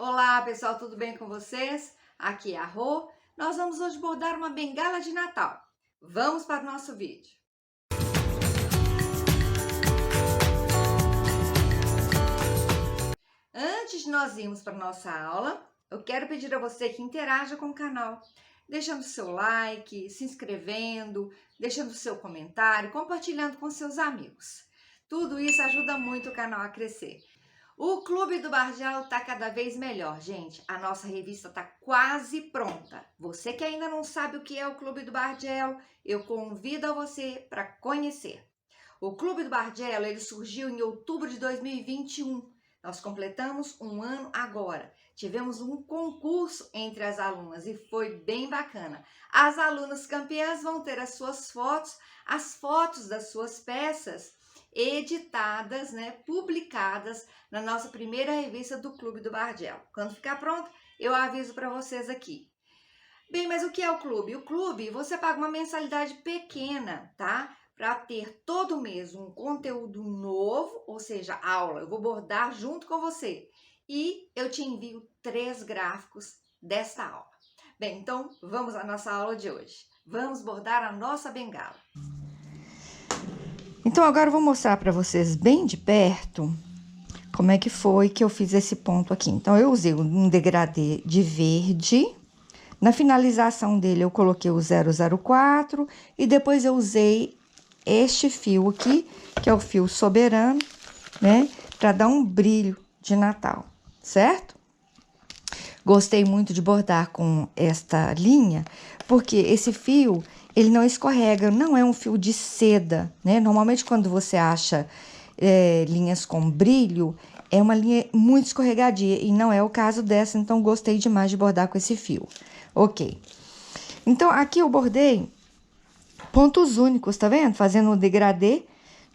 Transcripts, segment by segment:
Olá pessoal, tudo bem com vocês? Aqui é a Rô. Nós vamos hoje bordar uma bengala de Natal. Vamos para o nosso vídeo. Antes de nós irmos para a nossa aula, eu quero pedir a você que interaja com o canal, deixando seu like, se inscrevendo, deixando seu comentário, compartilhando com seus amigos. Tudo isso ajuda muito o canal a crescer. O Clube do Bargelo tá cada vez melhor, gente. A nossa revista tá quase pronta. Você que ainda não sabe o que é o Clube do Bargelo, eu convido você para conhecer. O Clube do Bargelo, ele surgiu em outubro de 2021. Nós completamos um ano agora. Tivemos um concurso entre as alunas e foi bem bacana. As alunas campeãs vão ter as suas fotos, as fotos das suas peças editadas, publicadas na nossa primeira revista do Clube do Bargelo. Quando ficar pronto, eu aviso para vocês aqui. Bem, mas o que é o clube? O clube, você paga uma mensalidade pequena, tá? Para ter todo mês um conteúdo novo, ou seja, aula. Eu vou bordar junto com você. E eu te envio 3 gráficos desta aula. Bem, então vamos à nossa aula de hoje. Vamos bordar a nossa bengala. Então, agora eu vou mostrar para vocês bem de perto como é que foi que eu fiz esse ponto aqui. Então, eu usei um degradê de verde. Na finalização dele, eu coloquei o 004 e depois eu usei este fio aqui, que é o fio soberano, para dar um brilho de Natal, certo? Gostei muito de bordar com esta linha, porque esse fio, ele não escorrega, não é um fio de seda, Normalmente, quando você acha linhas com brilho, é uma linha muito escorregadia, e não é o caso dessa, então gostei demais de bordar com esse fio. Ok. Então, aqui eu bordei pontos únicos, tá vendo? Fazendo um degradê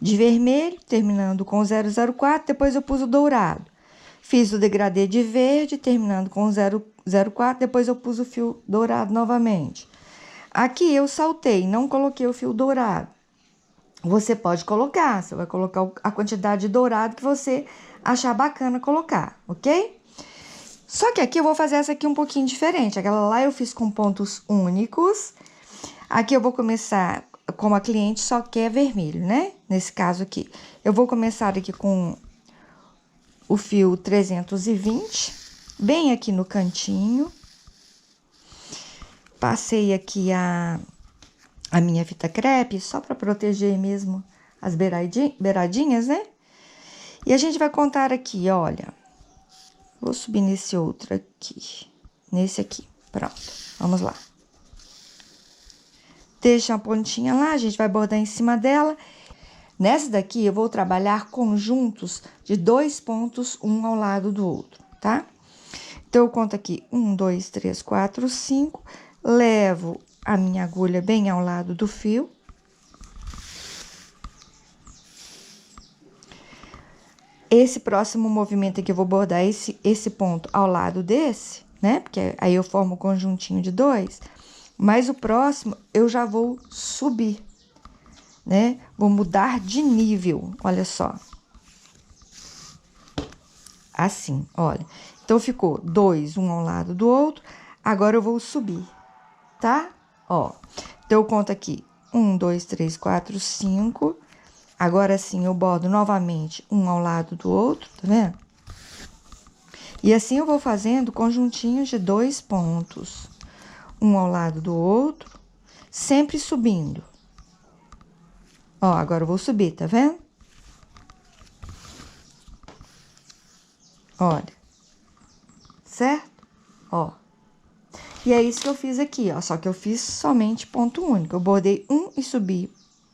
de vermelho, terminando com 004, depois eu pus o dourado. Fiz o degradê de verde, terminando com 004, depois eu pus o fio dourado novamente. Aqui eu saltei, não coloquei o fio dourado. Você pode colocar, você vai colocar a quantidade de dourado que você achar bacana colocar, ok? Só que aqui eu vou fazer essa aqui um pouquinho diferente. Aquela lá eu fiz com pontos únicos. Aqui eu vou começar, como a cliente só quer vermelho, Nesse caso aqui. Eu vou começar aqui com o fio 320, bem aqui no cantinho. Passei aqui a minha fita crepe, só para proteger mesmo as beiradinhas, E a gente vai contar aqui, olha. Vou subir nesse outro aqui, nesse aqui, pronto. Vamos lá. Deixa a pontinha lá, a gente vai bordar em cima dela. Nessa daqui, eu vou trabalhar conjuntos de 2 pontos, um ao lado do outro, tá? Então, eu conto aqui 1, 2, 3, 4, 5. Levo a minha agulha bem ao lado do fio. Esse próximo movimento aqui, eu vou bordar esse ponto ao lado desse, Porque aí eu formo um conjuntinho de 2. Mas o próximo, eu já vou subir, Vou mudar de nível, olha só. Assim, olha. Então, ficou 2, um ao lado do outro. Agora, eu vou subir, tá? Ó. Então, eu conto aqui 1, 2, 3, 4, 5. Agora, sim, eu bordo novamente um ao lado do outro, tá vendo? E assim, eu vou fazendo conjuntinhos de 2 pontos. Um ao lado do outro, sempre subindo. Ó, agora eu vou subir, tá vendo? Olha. Certo? Ó. E é isso que eu fiz aqui, ó. Só que eu fiz somente ponto único. Eu bordei um e subi,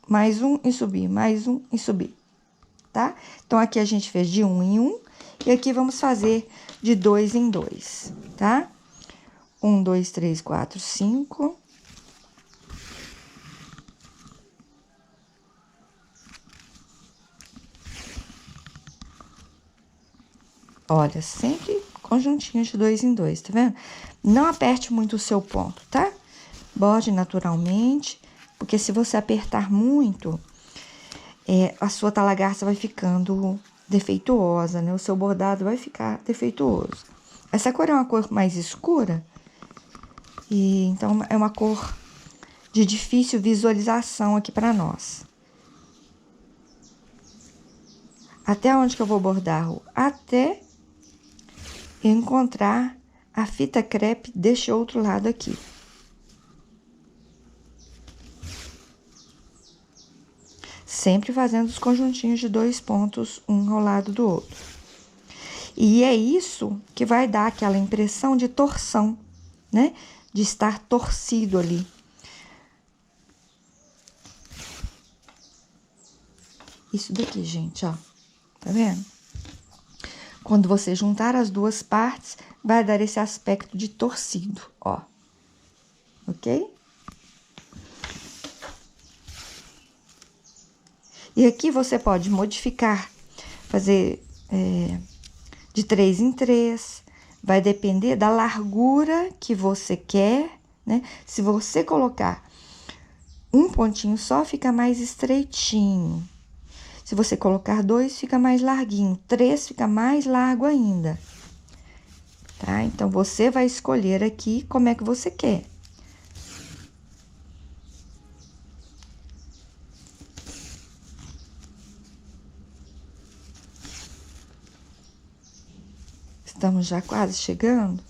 mais um e subi, mais um e subi, tá? Então, aqui a gente fez de 1 em 1. E aqui vamos fazer de 2 em 2, tá? 1, 2, 3, 4, 5. Olha, sempre conjuntinhos de 2 em 2, tá vendo? Não aperte muito o seu ponto, tá? Borde naturalmente, porque se você apertar muito, a sua talagarça vai ficando defeituosa, O seu bordado vai ficar defeituoso. Essa cor é uma cor mais escura, e então é uma cor de difícil visualização aqui para nós. Até onde que eu vou bordar? Até eu encontrar a fita crepe deste outro lado aqui. Sempre fazendo os conjuntinhos de 2 pontos, um ao lado do outro. E é isso que vai dar aquela impressão de torção, né? De estar torcido ali. Isso daqui, gente, ó. Tá vendo? Quando você juntar as duas partes, vai dar esse aspecto de torcido, ó. Ok? E aqui você pode modificar, fazer de 3 em 3, vai depender da largura que você quer, né? Se você colocar um pontinho só, fica mais estreitinho. Se você colocar 2, fica mais larguinho. 3 fica mais largo ainda. Tá? Então, você vai escolher aqui como é que você quer. Estamos já quase chegando.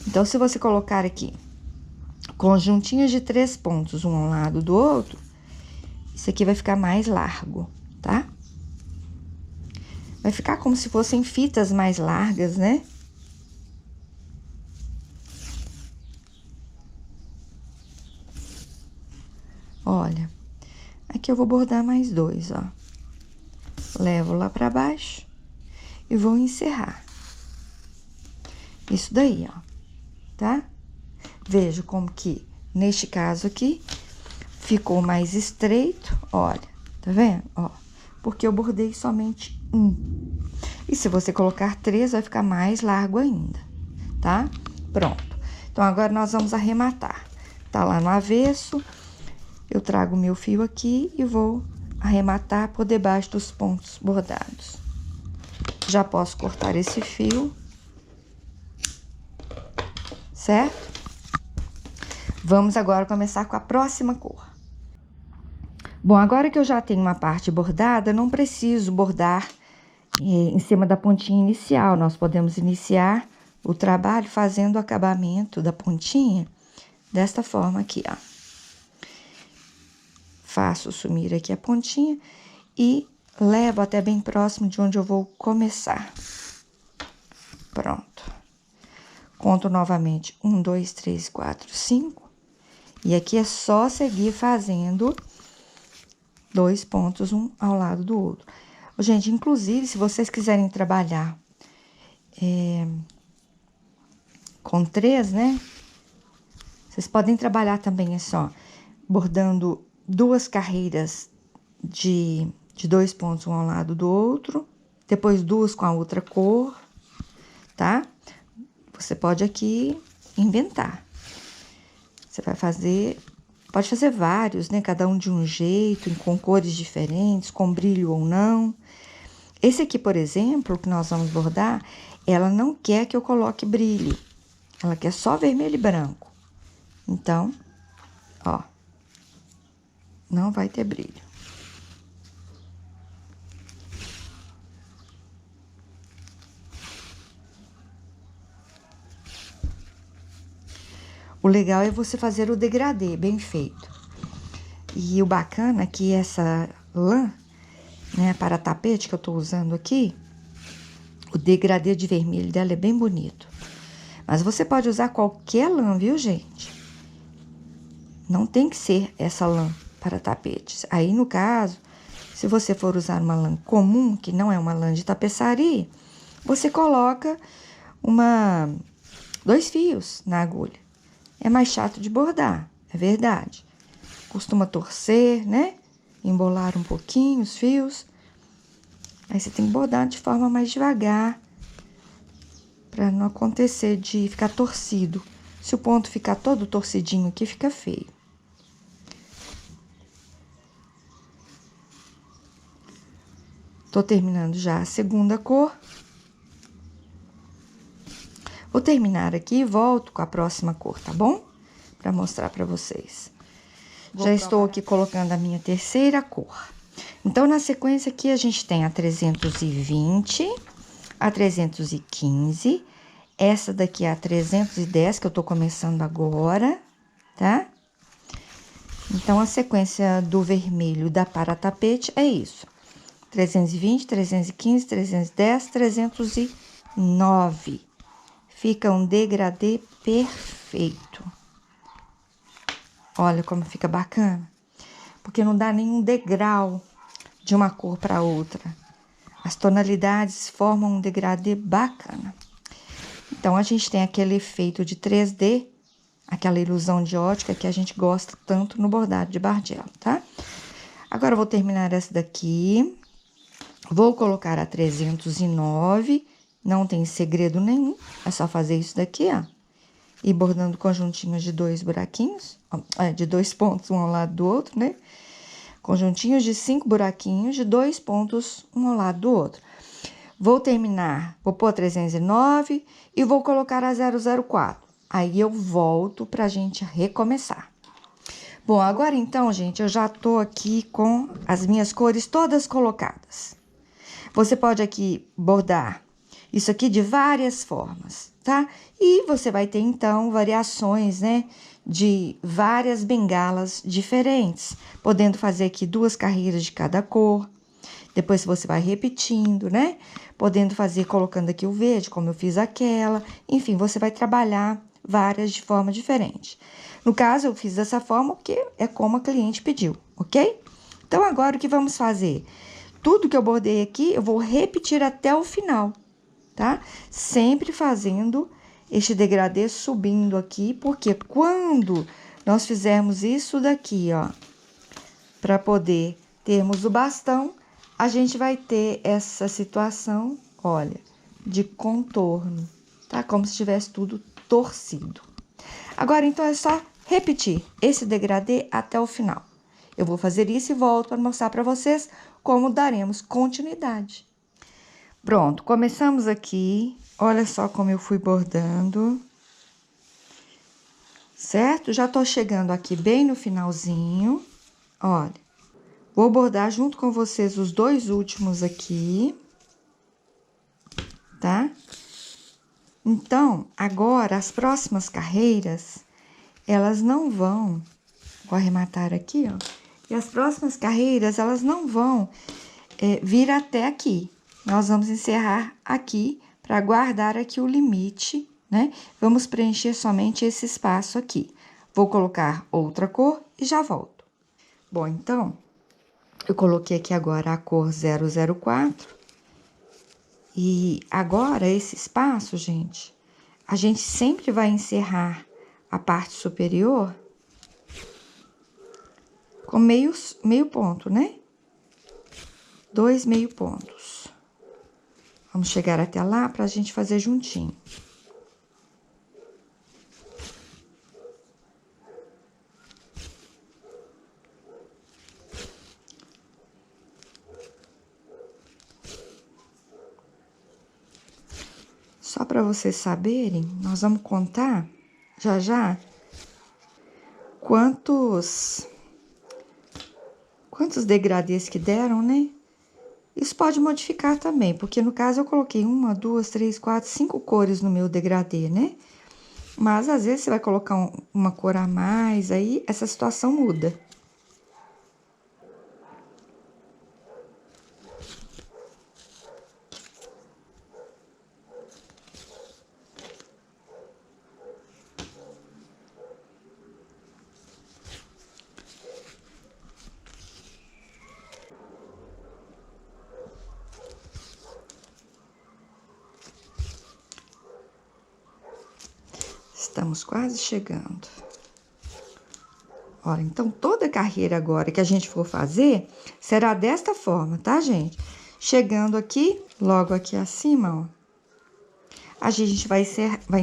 Então, se você colocar aqui conjuntinhos de 3 pontos, um ao lado do outro, isso aqui vai ficar mais largo, tá? Vai ficar como se fossem fitas mais largas, né? Olha, aqui eu vou bordar mais 2, ó. Levo lá pra baixo e vou encerrar. Isso daí, ó, tá? Vejo como que, neste caso aqui, ficou mais estreito, olha, tá vendo? Ó, porque eu bordei somente um. E se você colocar 3, vai ficar mais largo ainda, tá? Pronto. Então, agora nós vamos arrematar. Tá lá no avesso, eu trago o meu fio aqui e vou arrematar por debaixo dos pontos bordados. Já posso cortar esse fio, certo? Vamos agora começar com a próxima cor. Bom, agora que eu já tenho uma parte bordada, não preciso bordar em cima da pontinha inicial. Nós podemos iniciar o trabalho fazendo o acabamento da pontinha desta forma aqui, ó. Faço sumir aqui a pontinha e levo até bem próximo de onde eu vou começar. Pronto. Conto novamente 1, 2, 3, 4, 5. E aqui é só seguir fazendo 2 pontos, um ao lado do outro. Gente, inclusive, se vocês quiserem trabalhar com 3, né? Vocês podem trabalhar também, é só, bordando 2 carreiras de 2 pontos, um ao lado do outro. Depois 2 com a outra cor, tá? Você pode aqui inventar. Você vai fazer, pode fazer vários, né? Cada um de um jeito, com cores diferentes, com brilho ou não. Esse aqui, por exemplo, que nós vamos bordar, ela não quer que eu coloque brilho. Ela quer só vermelho e branco. Então, ó, não vai ter brilho. O legal é você fazer o degradê bem feito. E o bacana é que essa lã, né, para tapete que eu tô usando aqui, o degradê de vermelho dela é bem bonito. Mas você pode usar qualquer lã, viu, gente? Não tem que ser essa lã para tapetes. Aí, no caso, se você for usar uma lã comum, que não é uma lã de tapeçaria, você coloca 2 fios na agulha. É mais chato de bordar, é verdade. Costuma torcer, né? Embolar um pouquinho os fios. Aí você tem que bordar de forma mais devagar, para não acontecer de ficar torcido. Se o ponto ficar todo torcidinho aqui, fica feio. Tô terminando já a segunda cor. Vou terminar aqui e volto com a próxima cor, tá bom? Pra mostrar pra vocês. Já estou aqui colocando a minha terceira cor. Então, na sequência aqui, a gente tem a 320, a 315, essa daqui é a 310, que eu tô começando agora, tá? Então, a sequência do vermelho da para-tapete é isso. 320, 315, 310, 309. Fica um degradê perfeito. Olha como fica bacana. Porque não dá nenhum degrau de uma cor para outra. As tonalidades formam um degradê bacana. Então, a gente tem aquele efeito de 3D, aquela ilusão de ótica que a gente gosta tanto no bordado de Bargello, tá? Agora, eu vou terminar essa daqui. Vou colocar a 309, não tem segredo nenhum, é só fazer isso daqui, ó. E bordando conjuntinhos de 2 buraquinhos, de 2 pontos, um ao lado do outro, né? Conjuntinhos de 5 buraquinhos, de 2 pontos, um ao lado do outro. Vou terminar, vou pôr a 309 e vou colocar a 004. Aí, eu volto pra gente recomeçar. Bom, agora então, gente, eu já tô aqui com as minhas cores todas colocadas. Você pode aqui bordar isso aqui de várias formas, tá? E você vai ter, então, variações, né? De várias bengalas diferentes. Podendo fazer aqui 2 carreiras de cada cor. Depois você vai repetindo, né? Podendo fazer, colocando aqui o verde, como eu fiz aquela. Enfim, você vai trabalhar várias de forma diferente. No caso, eu fiz dessa forma porque é como a cliente pediu, ok? Então, agora o que vamos fazer? Tudo que eu bordei aqui, eu vou repetir até o final, tá? Sempre fazendo este degradê subindo aqui, porque quando nós fizermos isso daqui, ó, para poder termos o bastão, a gente vai ter essa situação, olha, de contorno, tá? Como se tivesse tudo torcido. Agora, então, é só repetir esse degradê até o final. Eu vou fazer isso e volto para mostrar para vocês como daremos continuidade. Pronto, começamos aqui. Olha só como eu fui bordando. Certo? Já tô chegando aqui bem no finalzinho. Olha, vou bordar junto com vocês os 2 últimos aqui. Tá? Então, agora, as próximas carreiras, elas não vão... Vou arrematar aqui, ó. E as próximas carreiras, elas não vão vir até aqui. Nós vamos encerrar aqui para guardar aqui o limite, né? Vamos preencher somente esse espaço aqui. Vou colocar outra cor e já volto. Bom, então, eu coloquei aqui agora a cor 004. E agora, esse espaço, gente, a gente sempre vai encerrar a parte superior com meio ponto, né? 2 meio pontos. Vamos chegar até lá pra gente fazer juntinho. Só para vocês saberem, nós vamos contar já quantos degradês que deram, né? Isso pode modificar também, porque no caso eu coloquei 1, 2, 3, 4, 5 cores no meu degradê, né? Mas às vezes você vai colocar uma cor a mais, aí essa situação muda. Estamos quase chegando. Olha, então, toda carreira agora que a gente for fazer, será desta forma, tá, gente? Chegando aqui, logo aqui acima, ó. A gente vai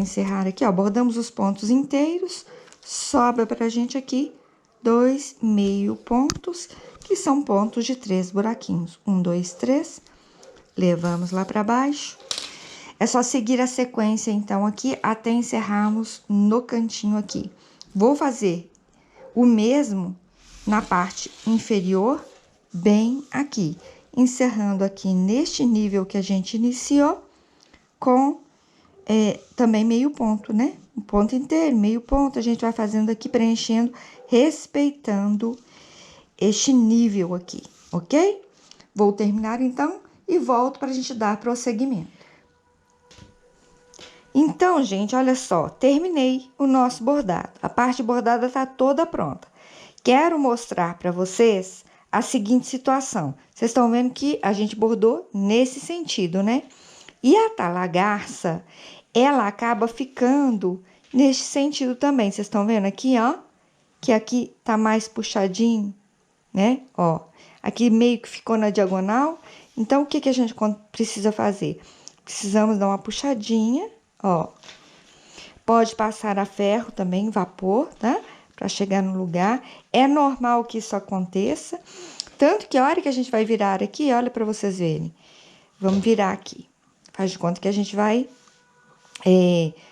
encerrar aqui, ó, bordamos os pontos inteiros, sobra pra gente aqui 2 meio pontos, que são pontos de 3 buraquinhos. 1, 2, 3, levamos lá pra baixo. É só seguir a sequência, então, aqui, até encerrarmos no cantinho aqui. Vou fazer o mesmo na parte inferior, bem aqui. Encerrando aqui neste nível que a gente iniciou, com também meio ponto, né? Um ponto inteiro, meio ponto, a gente vai fazendo aqui, preenchendo, respeitando este nível aqui, ok? Vou terminar, então, e volto pra gente dar prosseguimento. Então, gente, olha só, terminei o nosso bordado. A parte bordada tá toda pronta. Quero mostrar para vocês a seguinte situação. Vocês estão vendo que a gente bordou nesse sentido, né? E a talagarça, ela acaba ficando neste sentido também. Vocês estão vendo aqui, ó? Que aqui tá mais puxadinho, né? Ó, aqui meio que ficou na diagonal. Então, o que que a gente precisa fazer? Precisamos dar uma puxadinha, ó. Pode passar a ferro também, vapor, tá? Pra chegar no lugar. É normal que isso aconteça. Tanto que a hora que a gente vai virar aqui, olha pra vocês verem. Vamos virar aqui. Faz de conta que a gente vai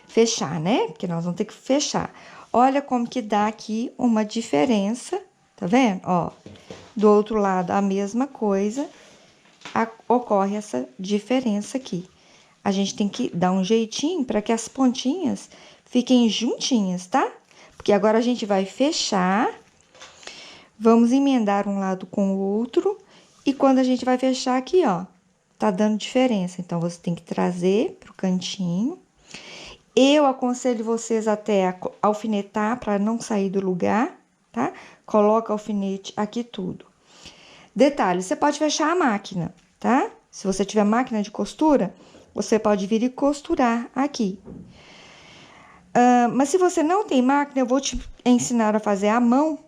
fechar, né? Porque nós vamos ter que fechar. Olha como que dá aqui uma diferença, tá vendo? Ó, do outro lado a mesma coisa, ocorre essa diferença aqui. A gente tem que dar um jeitinho para que as pontinhas fiquem juntinhas, tá? Porque agora a gente vai fechar, vamos emendar um lado com o outro, e quando a gente vai fechar aqui, ó, tá dando diferença. Então, você tem que trazer pro cantinho. Eu aconselho vocês até a alfinetar para não sair do lugar, tá? Coloca alfinete aqui tudo. Detalhe, você pode fechar a máquina, tá? Se você tiver máquina de costura, você pode vir e costurar aqui. Mas se você não tem máquina, eu vou te ensinar a fazer à mão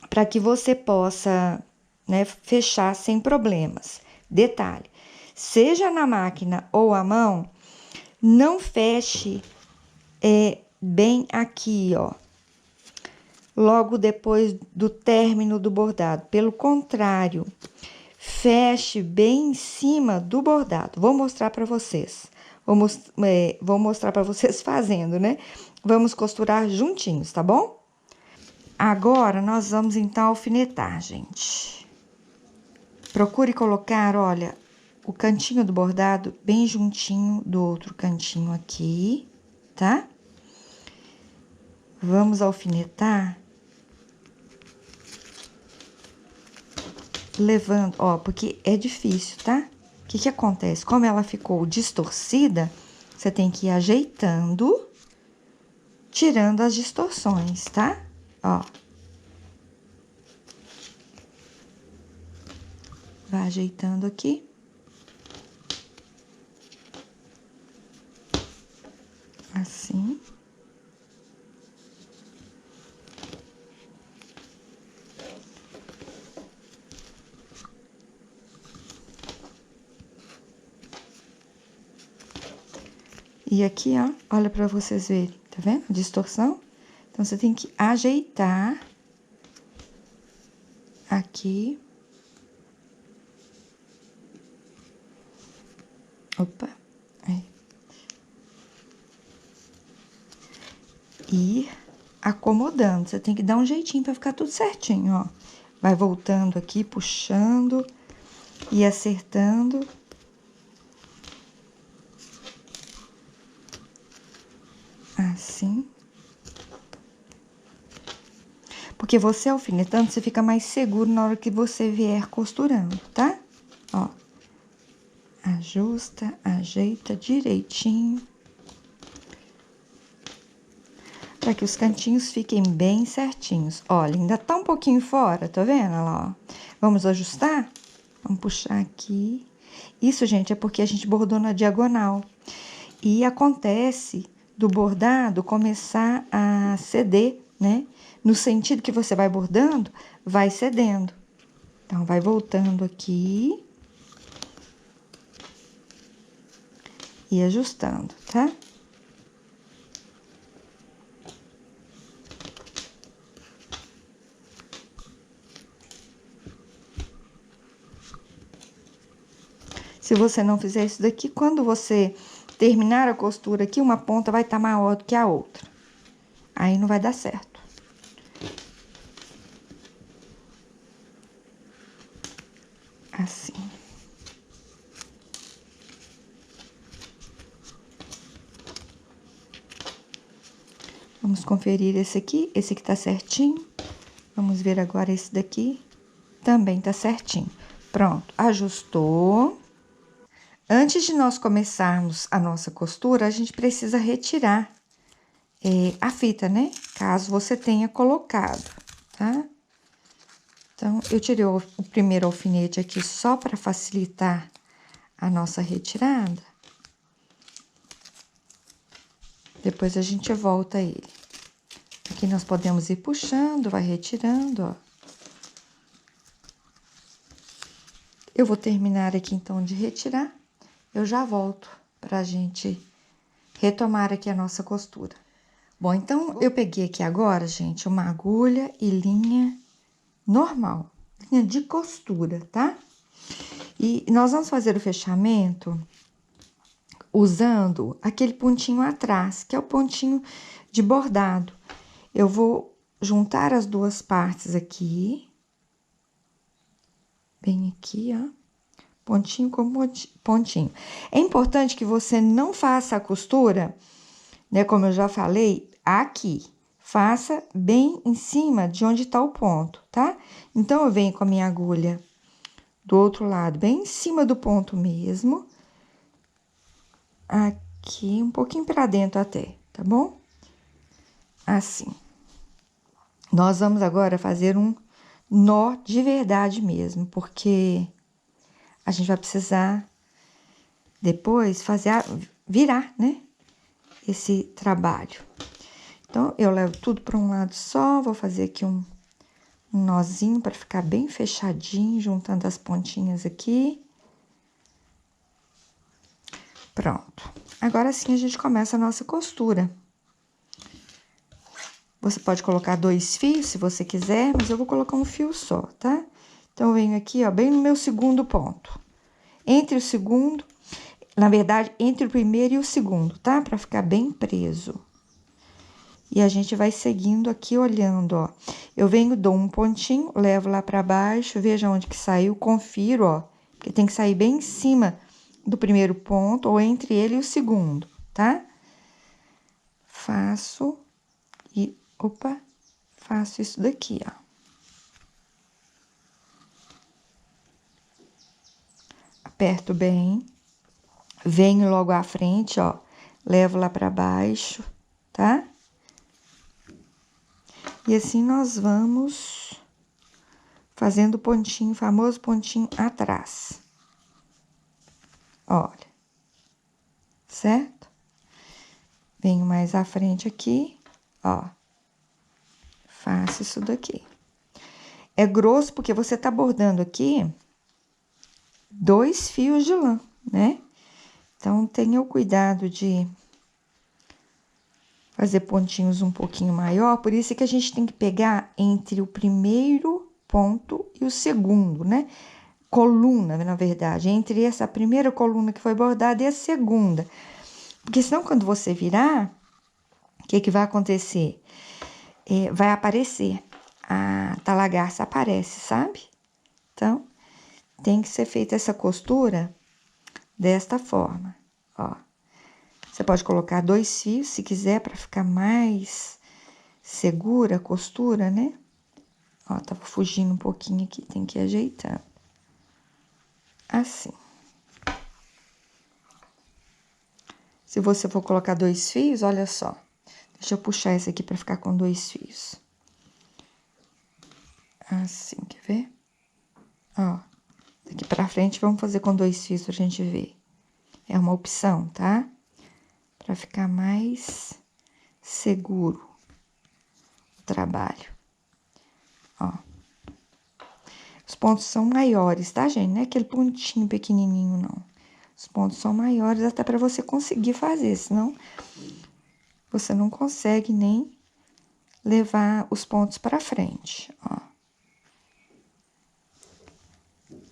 para que você possa, né, fechar sem problemas. Detalhe, seja na máquina ou à mão, não feche bem aqui, ó. Logo depois do término do bordado. Pelo contrário, feche bem em cima do bordado. Vou mostrar para vocês. Vou mostrar para vocês fazendo, né? Vamos costurar juntinhos, tá bom? Agora, nós vamos então alfinetar, gente. Procure colocar, olha, o cantinho do bordado bem juntinho do outro cantinho aqui, tá? Vamos alfinetar. Levando, ó, porque é difícil, tá? O que que acontece? Como ela ficou distorcida, você tem que ir ajeitando, tirando as distorções, tá? Ó. Vai ajeitando aqui. Assim. E aqui, ó, olha pra vocês verem, tá vendo? A distorção. Então, você tem que ajeitar aqui. Opa. Aí. E acomodando. Você tem que dar um jeitinho pra ficar tudo certinho, ó. Vai voltando aqui, puxando e acertando. Assim. Porque você alfinetando, você fica mais seguro na hora que você vier costurando, tá? Ó. Ajusta, ajeita direitinho. Pra que os cantinhos fiquem bem certinhos. Olha, ainda tá um pouquinho fora, tá vendo? Olha lá, ó. Vamos ajustar? Vamos puxar aqui. Isso, gente, é porque a gente bordou na diagonal. E acontece do bordado começar a ceder, né? No sentido que você vai bordando, vai cedendo. Então, vai voltando aqui. E ajustando, tá? Se você não fizer isso daqui, quando você terminar a costura aqui, uma ponta vai estar maior do que a outra. Aí não vai dar certo. Assim. Vamos conferir esse aqui tá certinho. Vamos ver agora esse daqui, também tá certinho. Pronto, ajustou. Antes de nós começarmos a nossa costura, a gente precisa retirar a fita, né? Caso você tenha colocado, tá? Então, eu tirei o primeiro alfinete aqui só para facilitar a nossa retirada. Depois a gente volta ele. Aqui nós podemos ir puxando, vai retirando, ó. Eu vou terminar aqui, então, de retirar. Eu já volto pra gente retomar aqui a nossa costura. Bom, então, eu peguei aqui agora, gente, uma agulha e linha normal. Linha de costura, tá? E nós vamos fazer o fechamento usando aquele pontinho atrás, que é o pontinho de bordado. Eu vou juntar as duas partes aqui. Bem aqui, ó. Pontinho com pontinho. É importante que você não faça a costura, né? Como eu já falei, aqui. Faça bem em cima de onde tá o ponto, tá? Então, eu venho com a minha agulha do outro lado, bem em cima do ponto mesmo. Aqui, um pouquinho pra dentro até, tá bom? Assim. Nós vamos agora fazer um nó de verdade mesmo, porque a gente vai precisar depois fazer virar, né? Esse trabalho. Então, eu levo tudo para um lado só, vou fazer aqui um nozinho para ficar bem fechadinho, juntando as pontinhas aqui. Pronto. Agora sim a gente começa a nossa costura. Você pode colocar 2 fios, se você quiser, mas eu vou colocar um fio só, tá? Então, eu venho aqui, ó, bem no meu segundo ponto. Entre o segundo, na verdade, entre o primeiro e o segundo, tá? Pra ficar bem preso. E a gente vai seguindo aqui, olhando, ó. Eu venho, dou um pontinho, levo lá pra baixo, veja onde que saiu, confiro, ó. Que tem que sair bem em cima do primeiro ponto, ou entre ele e o segundo, tá? Faço e, opa, faço isso daqui, ó. Aperto bem, venho logo à frente, ó, levo lá pra baixo, tá? E assim nós vamos fazendo o pontinho, famoso pontinho atrás. Olha, certo? Venho mais à frente aqui, ó. Faço isso daqui. É grosso porque você tá bordando aqui 2 fios de lã, né? Então, tenha o cuidado de fazer pontinhos um pouquinho maior, por isso que a gente tem que pegar entre o primeiro ponto e o segundo, né? Coluna, na verdade, entre essa primeira coluna que foi bordada e a segunda. Porque senão, quando você virar, o que vai acontecer? Vai aparecer, a talagarça aparece, sabe? Então, tem que ser feita essa costura desta forma, ó. Você pode colocar 2 fios, se quiser, para ficar mais segura a costura, né? Ó, tava fugindo um pouquinho aqui, tem que ir ajeitando. Assim. Se você for colocar 2 fios, olha só. Deixa eu puxar esse aqui para ficar com 2 fios. Assim, quer ver? Ó, daqui pra frente, vamos fazer com 2 fios pra gente ver. É uma opção, tá? Pra ficar mais seguro o trabalho. Ó. Os pontos são maiores, tá, gente? Não é aquele pontinho pequenininho, não. Os pontos são maiores até pra você conseguir fazer, senão você não consegue nem levar os pontos pra frente, ó.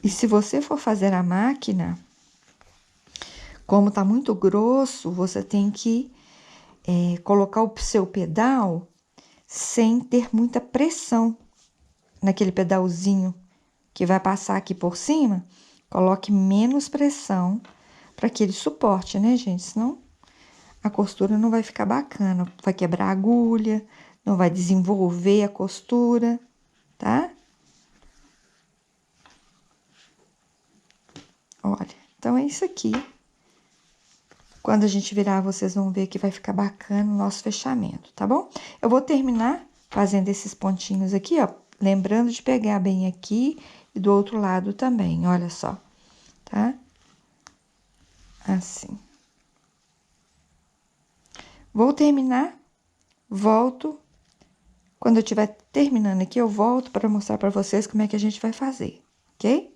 E se você for fazer a máquina, Como tá muito grosso, você tem que colocar o seu pedal sem ter muita pressão naquele pedalzinho que vai passar aqui por cima. Coloque menos pressão para que ele suporte, né, gente? Senão a costura não vai ficar bacana, vai quebrar a agulha, não vai desenvolver a costura, tá? Olha, então é isso aqui. Quando a gente virar, vocês vão ver que vai ficar bacana o nosso fechamento, tá bom? Eu vou terminar fazendo esses pontinhos aqui, ó. Lembrando de pegar bem aqui e do outro lado também, olha só, tá? Assim. Vou terminar, volto. Quando eu estiver terminando aqui, eu volto para mostrar para vocês como é que a gente vai fazer, ok?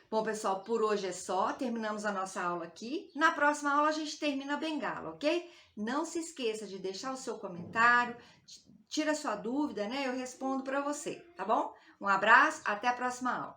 Bom, pessoal, por hoje é só. Terminamos a nossa aula aqui. Na próxima aula a gente termina a bengala, ok? Não se esqueça de deixar o seu comentário, tira sua dúvida, né? Eu respondo para você, tá bom? Um abraço, até a próxima aula.